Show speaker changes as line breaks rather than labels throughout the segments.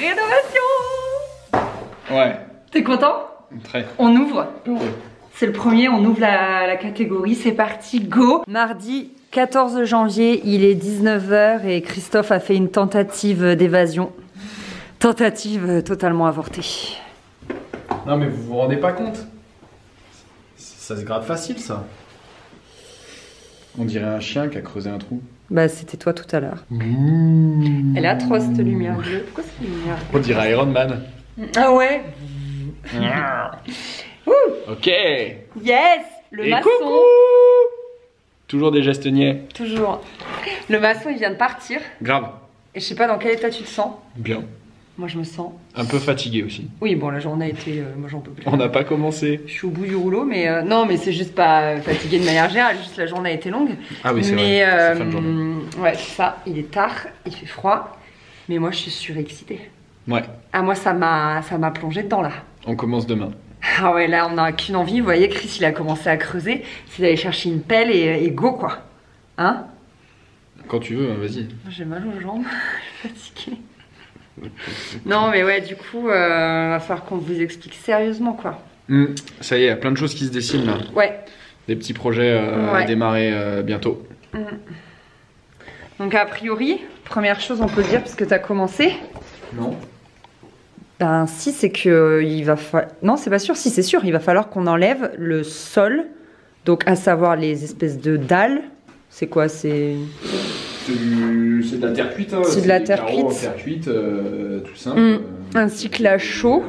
rénovation.
Ouais.
T'es content?
Très.
On ouvre. C'est le premier, on ouvre la catégorie, c'est parti, go. Mardi 14 janvier, il est 19 h et Christophe a fait une tentative d'évasion. Tentative totalement avortée.
Non mais vous vous rendez pas compte? Ça se gratte facile ça. On dirait un chien qui a creusé un trou.
Bah c'était toi tout à l'heure. Elle est atroce cette lumière bleue. Pourquoi cette lumière bleue?
On dirait Iron Man.
Ah ouais.
Ok.
Yes. Le
Et
maçon.
coucou. Toujours des gestes niais.
Toujours. Le maçon il vient de partir.
Grave.
Et je sais pas dans quel état tu te sens.
Bien.
Moi je me sens.
Un peu fatigué aussi.
Oui bon la journée a été. Moi j'en peux plus.
On n'a pas commencé.
Je suis au bout du rouleau mais non mais c'est juste pas fatigué de manière générale. Juste la journée a été longue.
Ah oui c'est
mais,
vrai. C'est fin de journée.
Ouais c'est ça. Il est tard. Il fait froid. Mais moi je suis surexcitée.
Ouais.
Ah moi ça m'a plongé dedans là.
On commence demain.
Ah ouais là on n'a qu'une envie. Vous voyez Chris il a commencé à creuser. C'est d'aller chercher une pelle et go quoi. Hein?
Quand tu veux, vas-y.
J'ai mal aux jambes. Je suis fatiguée. Non mais ouais du coup va falloir qu'on vous explique sérieusement quoi.
Ça y est, il y a plein de choses qui se dessinent là.
Ouais.
Des petits projets à démarrer bientôt.
Donc a priori, première chose on peut le dire parce que t'as commencé.
Non.
Ben si c'est que il va falloir... Non c'est pas sûr, si c'est sûr, il va falloir qu'on enlève le sol. Donc à savoir les espèces de dalles. C'est quoi? C'est
de la terre cuite. Hein.
C'est de la terre cuite.
En terre cuite, tout simple.
Ainsi que la chaux.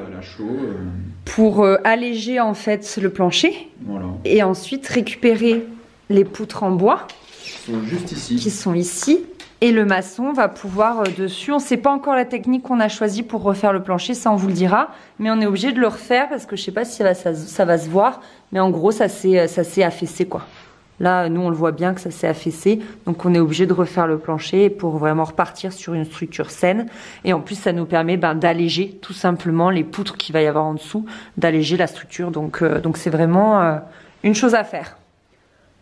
Pour alléger en fait le plancher.
Voilà.
Et ensuite récupérer les poutres en bois.
Qui sont juste ici.
Qui sont ici. Et le maçon va pouvoir dessus. On ne sait pas encore la technique qu'on a choisie pour refaire le plancher, ça on vous le dira. Mais on est obligé de le refaire parce que je sais pas si ça va se voir. Mais en gros ça s'est affaissé quoi. Là, nous, on le voit bien que ça s'est affaissé. Donc, on est obligé de refaire le plancher pour vraiment repartir sur une structure saine. Et en plus, ça nous permet d'alléger tout simplement les poutres qu'il va y avoir en dessous, d'alléger la structure. Donc c'est vraiment une chose à faire.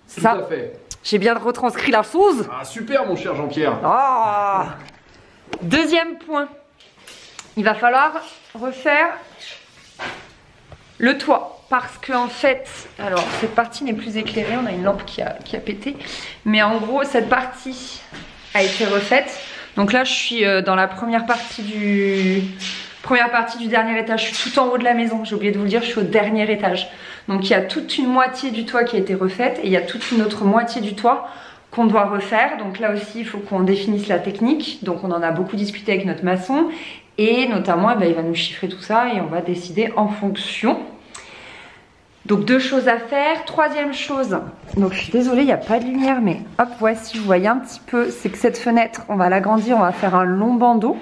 C'est ça?
Tout à fait.
J'ai bien retranscrit la chose.
Ah, super, mon cher Jean-Pierre.
Oh. Deuxième point. Il va falloir refaire le toit. Parce qu'en fait, alors cette partie n'est plus éclairée, on a une lampe qui a pété. Mais en gros, cette partie a été refaite. Donc là, je suis dans la première partie du dernier étage. Je suis tout en haut de la maison, j'ai oublié de vous le dire, je suis au dernier étage. Donc il y a toute une moitié du toit qui a été refaite et il y a toute une autre moitié du toit qu'on doit refaire. Donc là aussi, il faut qu'on définisse la technique. Donc on en a beaucoup discuté avec notre maçon. Et notamment, il va nous chiffrer tout ça et on va décider en fonction. Donc deux choses à faire. Troisième chose, donc je suis désolée, il n'y a pas de lumière, mais hop, voici, vous voyez un petit peu, c'est que cette fenêtre, on va l'agrandir, on va faire un long bandeau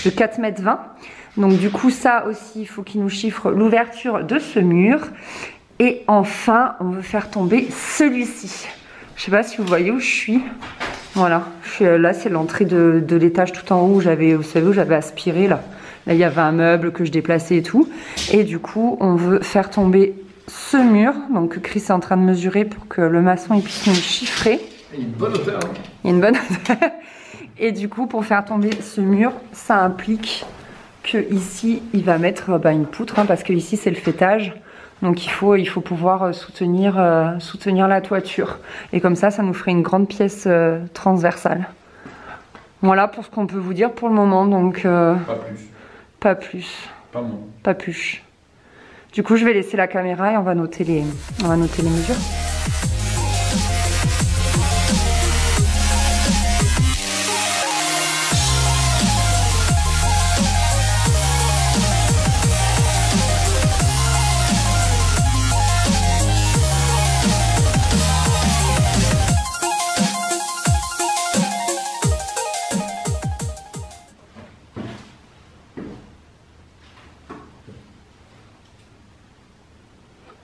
de 4,20 m. Donc du coup, ça aussi, il faut qu'il nous chiffre l'ouverture de ce mur. Et enfin, on veut faire tomber celui-ci. Je sais pas si vous voyez où je suis. Voilà, là c'est l'entrée de l'étage tout en haut où j'avais, vous savez, où j'avais aspiré là. Là, il y avait un meuble que je déplaçais et tout. Et du coup, on veut faire tomber ce mur, donc Chris est en train de mesurer pour que le maçon il puisse nous chiffrer.
Il y a une bonne hauteur. Hein.
Il y a une bonne hauteur. Et du coup, pour faire tomber ce mur, ça implique que ici il va mettre une poutre, hein, parce que ici c'est le faîtage. Donc il faut pouvoir soutenir la toiture. Et comme ça nous ferait une grande pièce transversale. Voilà pour ce qu'on peut vous dire pour le moment. Donc
pas plus.
Pas plus.
Pas moins.
Pas plus. Du coup, je vais laisser la caméra et on va noter les mesures.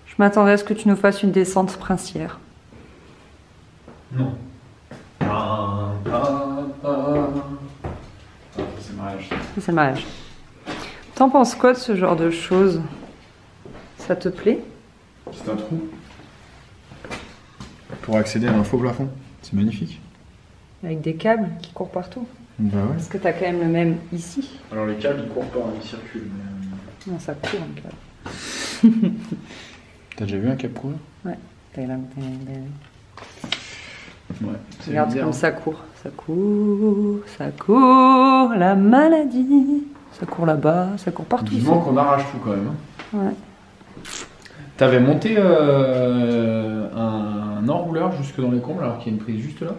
Je m'attendais à ce que tu nous fasses une descente princière.
Non. C'est le mariage.
C'est le mariage. T'en penses quoi de ce genre de choses? Ça te plaît?
C'est un trou. Pour accéder à un faux plafond. C'est magnifique.
Avec des câbles qui courent partout.
Bah ouais.
Parce que t'as quand même le même ici.
Alors les câbles ils courent pas, ils circulent. Mais...
Non, ça court un câble.
T'as déjà vu un câble courir?
Ouais.
Ouais.
Regarde comme ça court. Ça court, la maladie. Ça court là-bas, ça court partout.
Vivement qu'on arrache tout quand même. Hein.
Ouais.
T'avais monté un enrouleur jusque dans les combles alors qu'il y a une prise juste là?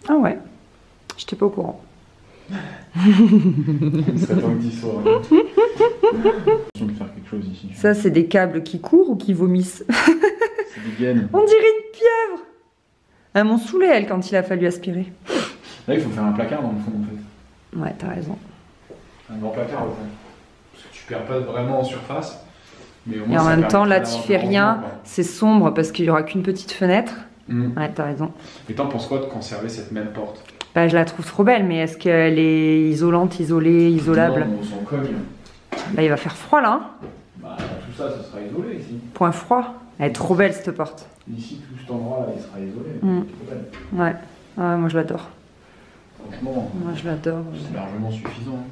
Ah ouais. J'étais pas au courant.
Ça temps que 10 soirs. De faire quelque chose ici.
Ça, c'est des câbles qui courent ou qui vomissent?
C'est des gaines.
On dirait une pieuvre. Elles m'ont saoulé, elle, quand il a fallu aspirer.
Là, il faut faire un placard dans le fond, en fait.
Ouais, t'as raison.
Un grand placard, au fond. Parce que tu perds pas vraiment en surface. Mais au moins,
Et en
ça
même
permet
temps,
de
là,
faire
tu
un
fais
rangement,
rien.
quoi.
C'est sombre parce qu'il y aura qu'une petite fenêtre. Ouais, t'as raison.
Et t'en penses quoi de conserver cette même porte?
Bah, je la trouve trop belle, mais est-ce qu'elle est isolante, isolée, isolable?
Non, on s'en cogne.
Bah, il va faire froid, là. Hein.
Bah, tout ça, ça sera isolé ici.
Point froid. Elle est trop belle, cette porte.
Ici, tout cet endroit-là, il sera isolé. Trop belle.
Ouais. Ouais, moi, je l'adore.
Franchement,
Moi, je l'adore.
c'est largement suffisant.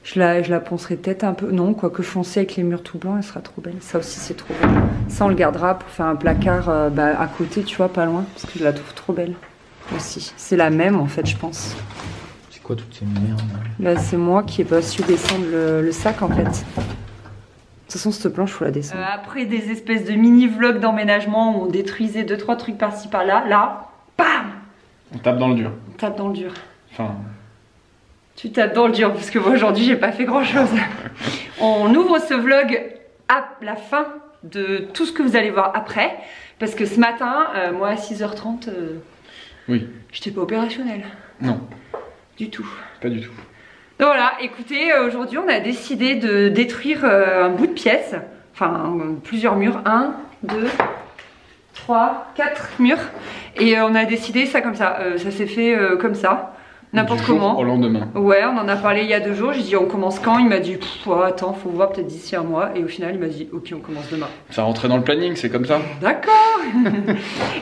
Je la poncerai peut-être un peu. Non, quoique foncée avec les murs tout blancs, elle sera trop belle. Ça aussi, c'est trop beau. Ça, on le gardera pour faire un placard à côté, tu vois, pas loin. Parce que je la trouve trop belle aussi. C'est la même, en fait, je pense.
C'est quoi toutes ces merdes?
Là, c'est moi qui n'ai pas su descendre le sac, en fait. De toute façon, cette planche, faut la descendre. Après des espèces de mini-vlogs d'emménagement où on détruisait 2-3 trucs par-ci par-là, là, bam!
On tape dans le dur.
On tape dans le dur.
Enfin...
Tu tapes dans le dur, parce que moi aujourd'hui j'ai pas fait grand chose. On ouvre ce vlog à la fin de tout ce que vous allez voir après. Parce que ce matin, moi à 6h30,
Oui.
j'étais pas opérationnelle.
Non,
Du tout.
pas du tout.
Donc voilà, écoutez, aujourd'hui on a décidé de détruire un bout de pièce. Enfin, plusieurs murs. 1, 2, 3, 4 murs. Et on a décidé ça comme ça. Ça s'est fait comme ça. N'importe
Du jour
comment.
au lendemain.
Ouais, on en a parlé il y a 2 jours. J'ai dit on commence quand? Il m'a dit ouais, attends, faut voir peut-être d'ici un mois. Et au final, il m'a dit ok, on commence demain.
Ça rentrait dans le planning, c'est comme ça.
D'accord.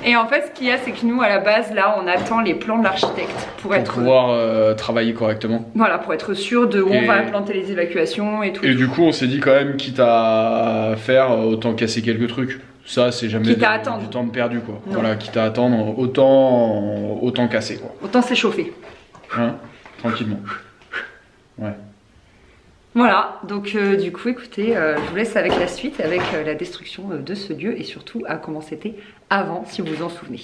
Et en fait, ce qu'il y a, c'est que nous, à la base, là, on attend les plans de l'architecte pour être
pouvoir travailler correctement.
voilà, pour être sûr de où on va implanter les évacuations et tout.
Et du coup, on s'est dit quand même, quitte à faire, autant casser quelques trucs. Ça, c'est jamais
Quitte à attendre.
du temps perdu, quoi.
Non.
Voilà, quitte à attendre, autant casser, quoi.
Autant s'échauffer.
Hein? Tranquillement. Ouais.
Voilà, donc du coup, écoutez, je vous laisse avec la suite, avec la destruction de ce lieu et surtout à comment c'était avant, si vous vous en souvenez.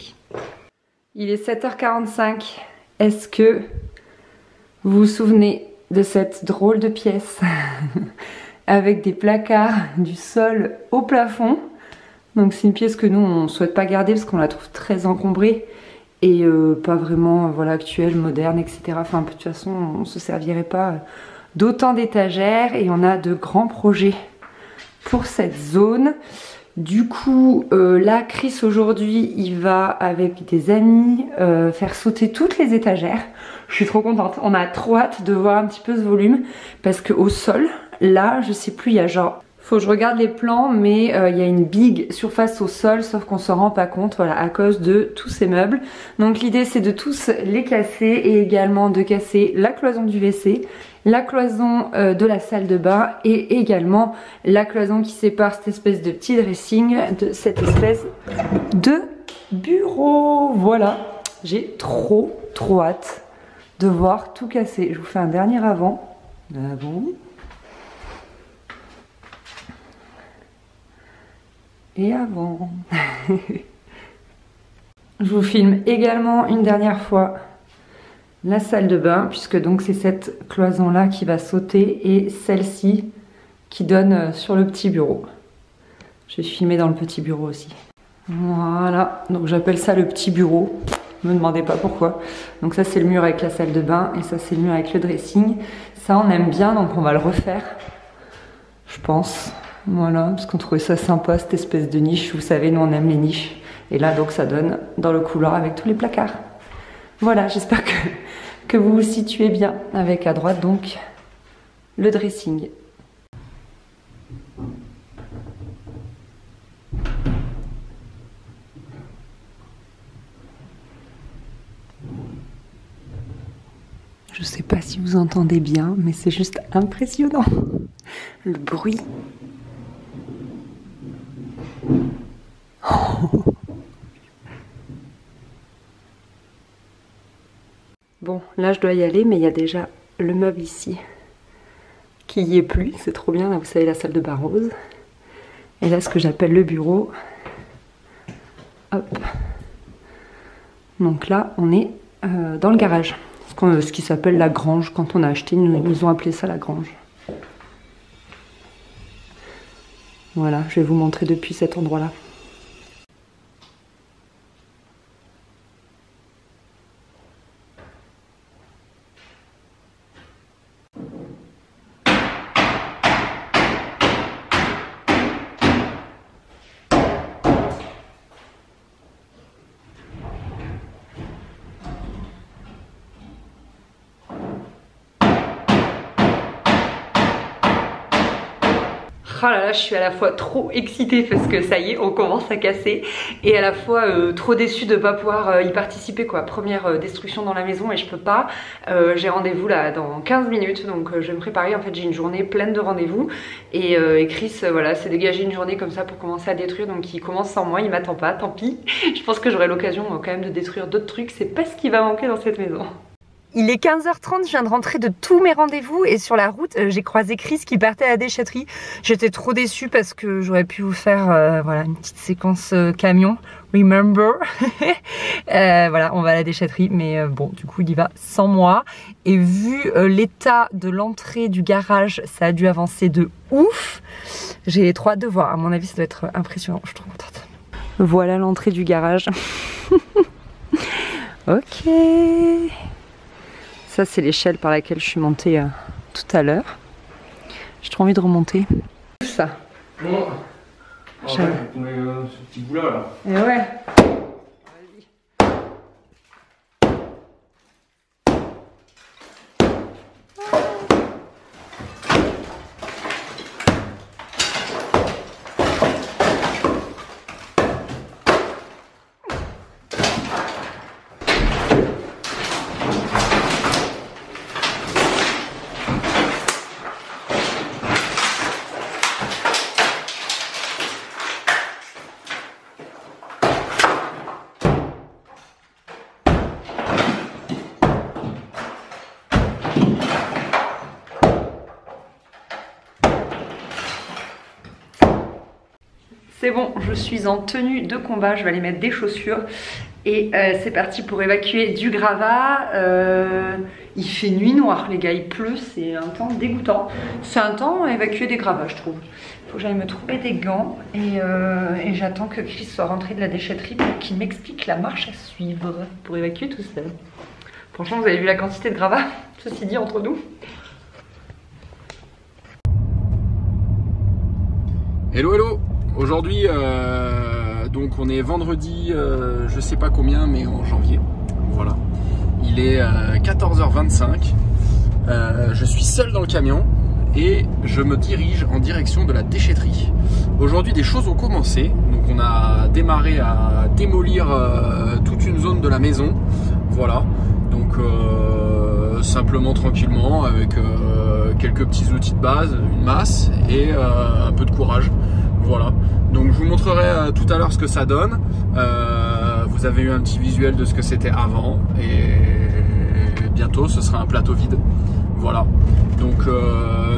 Il est 7h45. Est-ce que vous vous souvenez de cette drôle de pièce avec des placards du sol au plafond? Donc c'est une pièce que nous, on ne souhaite pas garder parce qu'on la trouve très encombrée et pas vraiment voilà, actuelle, moderne, etc. Enfin, de toute façon, on ne se servirait pas d'autant d'étagères et on a de grands projets pour cette zone. Du coup, là, Chris, aujourd'hui, il va avec des amis faire sauter toutes les étagères. Je suis trop contente. On a trop hâte de voir un petit peu ce volume parce qu'au sol, là, je sais plus, il y a genre... Faut que je regarde les plans, mais il y a une big surface au sol, sauf qu'on se rend pas compte, voilà, à cause de tous ces meubles. Donc l'idée, c'est de tous les casser et également de casser la cloison du WC, la cloison de la salle de bain et également la cloison qui sépare cette espèce de petit dressing de cette espèce de bureau. Voilà, j'ai trop hâte de voir tout casser. Je vous fais un dernier avant. Avant. Et avant. Je vous filme également une dernière fois la salle de bain, puisque donc c'est cette cloison là qui va sauter et celle-ci qui donne sur le petit bureau. Je vais filmer dans le petit bureau aussi. Voilà, donc j'appelle ça le petit bureau. Ne me demandez pas pourquoi. Donc ça c'est le mur avec la salle de bain et ça c'est le mur avec le dressing. Ça on aime bien, donc on va le refaire, je pense. Voilà, parce qu'on trouvait ça sympa, cette espèce de niche. Vous savez, nous on aime les niches. Et là, donc, ça donne dans le couloir avec tous les placards. Voilà, j'espère que vous vous situez bien. Avec à droite, donc, le dressing. Je sais pas si vous entendez bien, mais c'est juste impressionnant. Le bruit. Bon, là je dois y aller, mais il y a déjà le meuble ici qui y est plus. C'est trop bien, là vous savez, la salle de bain rose. Et là ce que j'appelle le bureau. Hop. Donc là on est dans le garage. Ce qui s'appelle la grange. Quand on a acheté, ils ont appelé ça la grange. Voilà, je vais vous montrer depuis cet endroit-là. Oh là là, je suis à la fois trop excitée parce que ça y est, on commence à casser, et à la fois trop déçue de ne pas pouvoir y participer quoi. Première destruction dans la maison et je peux pas. J'ai rendez-vous là dans 15 minutes, donc je vais me préparer. En fait, j'ai une journée pleine de rendez-vous et Chris voilà, s'est dégagé une journée comme ça pour commencer à détruire, donc il commence sans moi, il m'attend pas, tant pis. Je pense que j'aurai l'occasion quand même de détruire d'autres trucs, c'est pas ce qui va manquer dans cette maison. Il est 15h30, je viens de rentrer de tous mes rendez-vous et sur la route, j'ai croisé Chris qui partait à la déchetterie. J'étais trop déçue parce que j'aurais pu vous faire voilà, une petite séquence camion, remember. Voilà, on va à la déchetterie, mais bon, du coup, il y va sans moi. Et vu l'état de l'entrée du garage, ça a dû avancer de ouf. J'ai trop hâte de voir, à mon avis, ça doit être impressionnant, je suis trop contente. Voilà l'entrée du garage. Ok. Ça, c'est l'échelle par laquelle je suis montée tout à l'heure. J'ai trop envie de remonter. Ça.
Bon. On va tomber ce petit bout là.
Et ouais. C'est bon, je suis en tenue de combat, je vais aller mettre des chaussures et c'est parti pour évacuer du gravat. Il fait nuit noire les gars, il pleut, c'est un temps dégoûtant. C'est un temps à évacuer des gravats je trouve. Il faut que j'aille me trouver des gants et j'attends que Chris soit rentré de la déchetterie pour qu'il m'explique la marche à suivre pour évacuer tout seul. Franchement vous avez vu la quantité de gravats, ceci dit entre nous.
Hello hello. Aujourd'hui, donc on est vendredi, je sais pas combien, mais en janvier. Voilà. Il est 14h25. Je suis seul dans le camion et je me dirige en direction de la déchetterie. Aujourd'hui, des choses ont commencé. Donc on a démarré à démolir toute une zone de la maison. Voilà. Donc simplement, tranquillement, avec quelques petits outils de base, une masse et un peu de courage. Voilà, donc je vous montrerai tout à l'heure ce que ça donne. Vous avez eu un petit visuel de ce que c'était avant et bientôt ce sera un plateau vide. Voilà, donc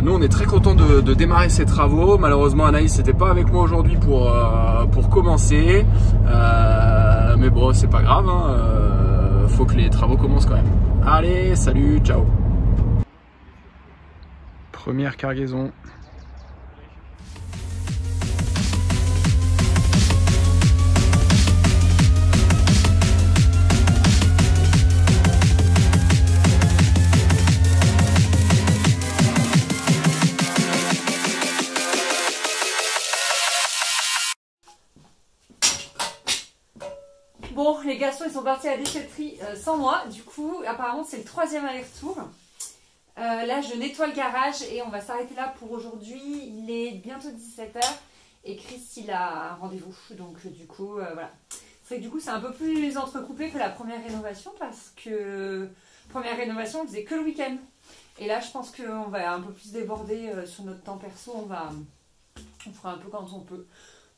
nous on est très contents de démarrer ces travaux. Malheureusement Anaïs n'était pas avec moi aujourd'hui pour commencer, mais bon c'est pas grave, hein. Faut que les travaux commencent quand même. Allez, salut, ciao. Première cargaison.
Bon, les garçons ils sont partis à la déchetterie sans moi, du coup apparemment c'est le 3e aller-retour. Là je nettoie le garage et on va s'arrêter là pour aujourd'hui. Il est bientôt 17h et Chris il a rendez-vous, donc du coup voilà. C'est que du coup c'est un peu plus entrecoupé que la première rénovation parce que Première rénovation, on faisait que le week-end. Et là, je pense qu'on va un peu plus déborder sur notre temps perso. On fera un peu quand on peut.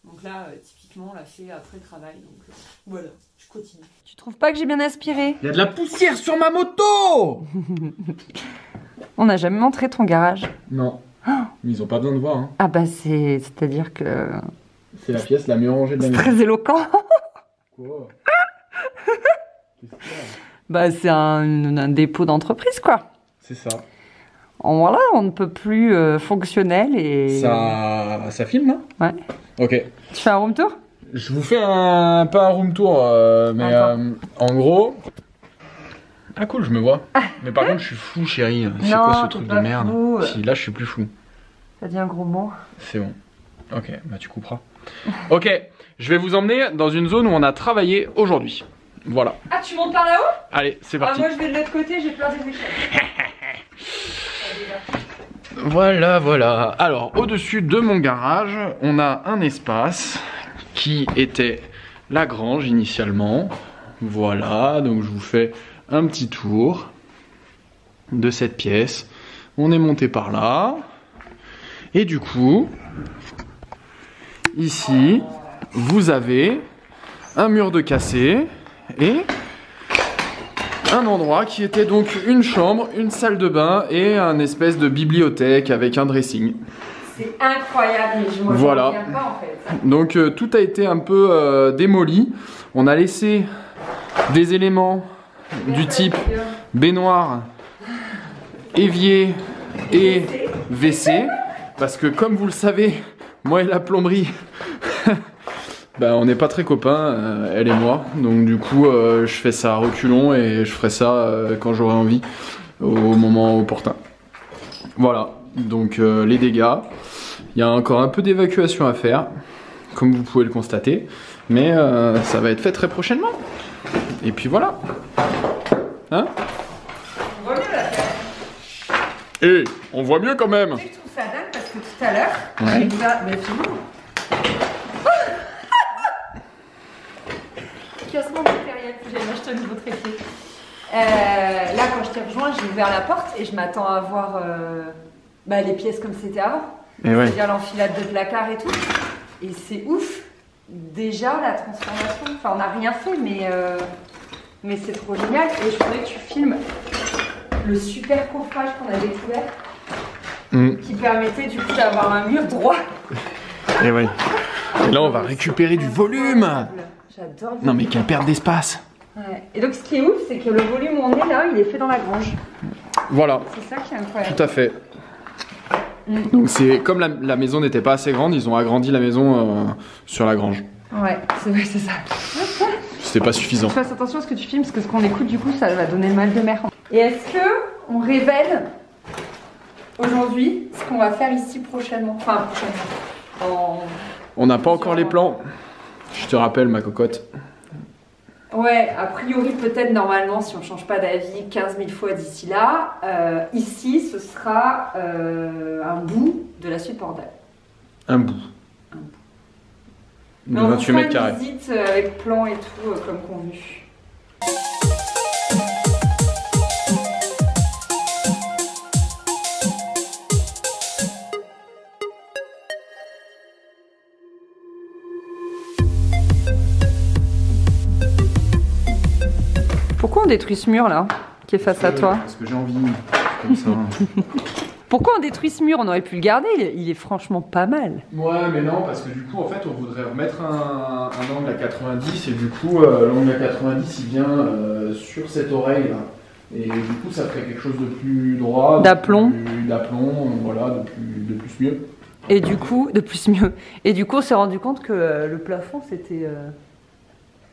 Donc là, typiquement, on l'a fait après le travail. Donc voilà, je continue. Tu trouves pas que j'ai bien aspiré?
Il y a de la poussière sur ma moto.
On n'a jamais montré ton garage.
Non. Ils ont pas besoin de voir. Hein.
Ah bah c'est-à-dire que...
C'est la pièce la mieux rangée de la maison.
Très éloquent.
Quoi? Qu'est-ce qu'il y a?
Bah c'est un dépôt d'entreprise quoi.
C'est ça.
Voilà, on ne peut plus fonctionnel et...
Ça filme là?
Ouais.
Ok.
Tu fais un room tour?
Je vous fais pas un room tour, mais en gros... Ah cool, je me vois. Mais par contre, je suis flou, chérie. C'est quoi ce truc de merde? Si, là, je suis plus flou.
T'as dit un gros mot?
C'est bon. Ok, bah tu couperas. Ok, je vais vous emmener dans une zone où on a travaillé aujourd'hui. Voilà.
Ah, tu montes par là-haut?
Allez, c'est parti.
Ah, moi, je vais de l'autre côté, j'ai peur des échelles.
Voilà, voilà. Alors, au-dessus de mon garage, on a un espace qui était la grange initialement. Voilà, donc je vous fais un petit tour de cette pièce. On est monté par là. Et du coup, ici, vous avez un mur de cassé et un endroit qui était donc une chambre, une salle de bain et un espèce de bibliothèque avec un dressing.
C'est incroyable, mais je me
voilà.
souviens pas en fait.
Donc tout a été un peu démoli. On a laissé des éléments du type baignoire, évier et WC. Parce que comme vous le savez, moi et la plomberie, bah, on n'est pas très copains, elle et moi. Donc du coup, je fais ça à reculons et je ferai ça quand j'aurai envie, au moment opportun. Voilà, donc les dégâts. Il y a encore un peu d'évacuation à faire, comme vous pouvez le constater. Mais ça va être fait très prochainement. Et puis voilà. Hein?
On voit mieux là.
Et on voit mieux quand même.
Je trouve ça dingue parce que tout à l'heure,
ouais.
j'ai ouvert... Mais finis. Cassement matériel, j'ai acheté un nouveau trépied. Là, quand je t'ai rejoint, j'ai ouvert la porte et je m'attends à voir les pièces comme c'était avant. C'est-à-dire l'enfilade de placard et tout. Et c'est ouf. Déjà, la transformation. Enfin, on n'a rien fait, mais c'est trop génial. Et je voudrais que tu filmes le super coffrage qu'on a découvert. Qui permettait du coup d'avoir un mur droit.
Et ouais. Et là, on va récupérer du volume.
J'adore.
Non mais quelle perte d'espace.
Ouais. Et donc ce qui est ouf, c'est que le volume où on est là, il est fait dans la grange.
Voilà.
C'est ça qui est incroyable.
Tout à fait. Donc c'est comme la maison n'était pas assez grande, ils ont agrandi la maison sur la grange.
Ouais, c'est vrai, c'est ça.
C'était pas suffisant.
Fais attention à ce que tu filmes, parce que ce qu'on écoute du coup, ça va donner le mal de mer. Et est-ce que on révèle aujourd'hui ce qu'on va faire ici prochainement? Enfin prochainement.
On n'a pas encore les plans. Je te rappelle ma cocotte.
Ouais, a priori peut-être normalement si on change pas d'avis 15 000 fois d'ici là, ici ce sera un bout de la suite Portal.
Un bout. De 28 mètres carrés.
On fera une visite avec plan et tout comme convenu. Pourquoi on détruit ce mur là, qui est face à toi?
Parce que j'ai envie, comme ça.
Pourquoi on détruit ce mur? On aurait pu le garder, il est franchement pas mal.
Ouais, mais non, parce que du coup, en fait, on voudrait remettre un angle à 90, et du coup, l'angle à 90, il vient sur cette oreille là. Et du coup, ça ferait quelque chose de plus droit.
D'aplomb.
D'aplomb, voilà, de plus mieux.
Et du coup, de plus mieux. Et du coup, on s'est rendu compte que le plafond, c'était...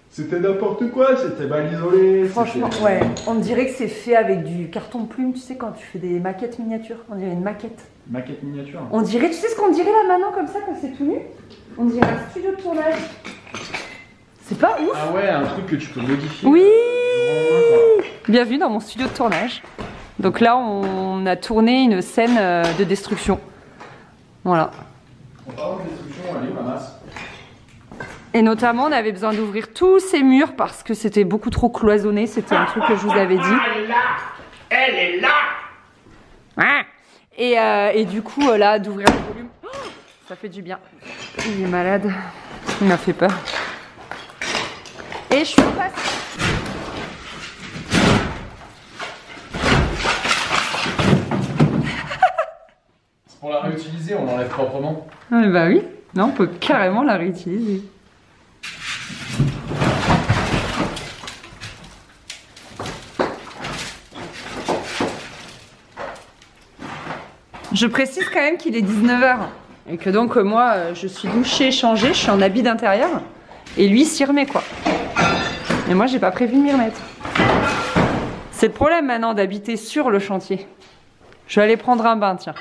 C'était n'importe quoi, c'était mal isolé.
Franchement, ouais. On dirait que c'est fait avec du carton plume, tu sais, quand tu fais des maquettes miniatures. On dirait une maquette.
Maquette miniature.
On dirait, tu sais ce qu'on dirait là maintenant, comme ça, quand c'est tout nu? On dirait un studio de tournage. C'est pas ouf?
Ah ouais, un truc que tu peux modifier.
Oui. Bienvenue dans mon studio de tournage. Donc là, on a tourné une scène de destruction. Voilà.
En parlant de destruction, elle est ma masse.
Et notamment, on avait besoin d'ouvrir tous ces murs parce que c'était beaucoup trop cloisonné. C'était un truc que je vous avais dit.
Elle est là. Elle est là.
Et du coup, là, d'ouvrir le volume, ça fait du bien. Il est malade. Il m'a fait peur. Et je suis passée.
Pour la réutiliser, on l'enlève proprement.
Ah, bah oui, non, on peut carrément la réutiliser. Je précise quand même qu'il est 19h et que donc moi je suis douchée, changée, je suis en habit d'intérieur et lui s'y remet quoi. Et moi j'ai pas prévu de m'y remettre. C'est le problème maintenant d'habiter sur le chantier. Je vais aller prendre un bain, tiens.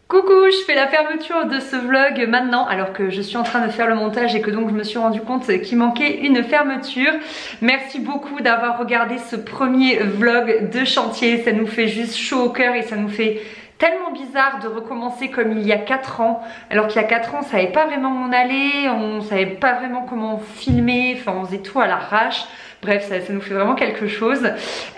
Coucou, je fais la fermeture de ce vlog maintenant alors que je suis en train de faire le montage et que donc je me suis rendu compte qu'il manquait une fermeture. Merci beaucoup d'avoir regardé ce premier vlog de chantier, ça nous fait juste chaud au cœur et ça nous fait tellement bizarre de recommencer comme il y a 4 ans, alors qu'il y a 4 ans on savait pas vraiment où on allait, on savait pas vraiment comment filmer, enfin on faisait tout à l'arrache. Bref, ça nous fait vraiment quelque chose.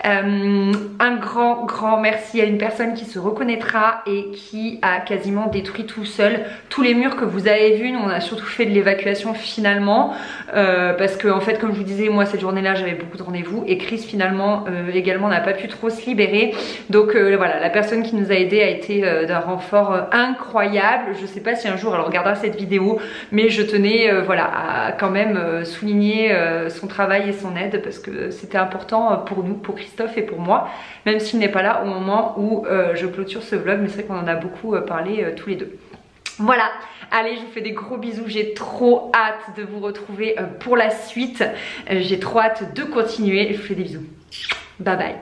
Un grand merci à une personne qui se reconnaîtra et qui a quasiment détruit tout seul tous les murs que vous avez vus. Nous on a surtout fait de l'évacuation finalement parce que en fait comme je vous disais, moi cette journée là j'avais beaucoup de rendez-vous et Chris finalement également n'a pas pu trop se libérer. Donc voilà, la personne qui nous a aidé a été d'un renfort incroyable. Je sais pas si un jour elle regardera cette vidéo, mais je tenais voilà à quand même souligner son travail et son aide parce que c'était important pour nous, pour Christophe et pour moi, même s'il n'est pas là au moment où je clôture ce vlog, mais c'est vrai qu'on en a beaucoup parlé tous les deux. Voilà, allez, je vous fais des gros bisous, j'ai trop hâte de vous retrouver pour la suite, j'ai trop hâte de continuer, je vous fais des bisous, bye bye.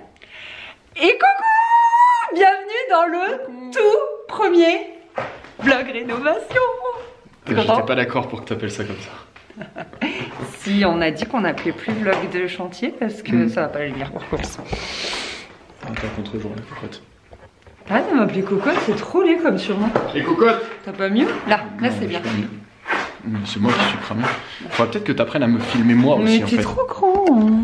Et coucou, bienvenue dans le tout premier vlog rénovation.
J'étais pas d'accord pour que tu appelles ça comme ça.
Si, on a dit qu'on n'appelait plus vlog de chantier parce que ça va pas la lumière pour ça.
T'as contre-jour la cocotte.
Arrête de m'appeler cocotte, c'est trop laid comme surnom.
Les cocottes.
T'as pas mieux? Là c'est bien.
C'est moi qui suis cramé. Faudrait peut-être que t'apprennes à me filmer moi aussi en fait.
Mais t'es trop grand hein.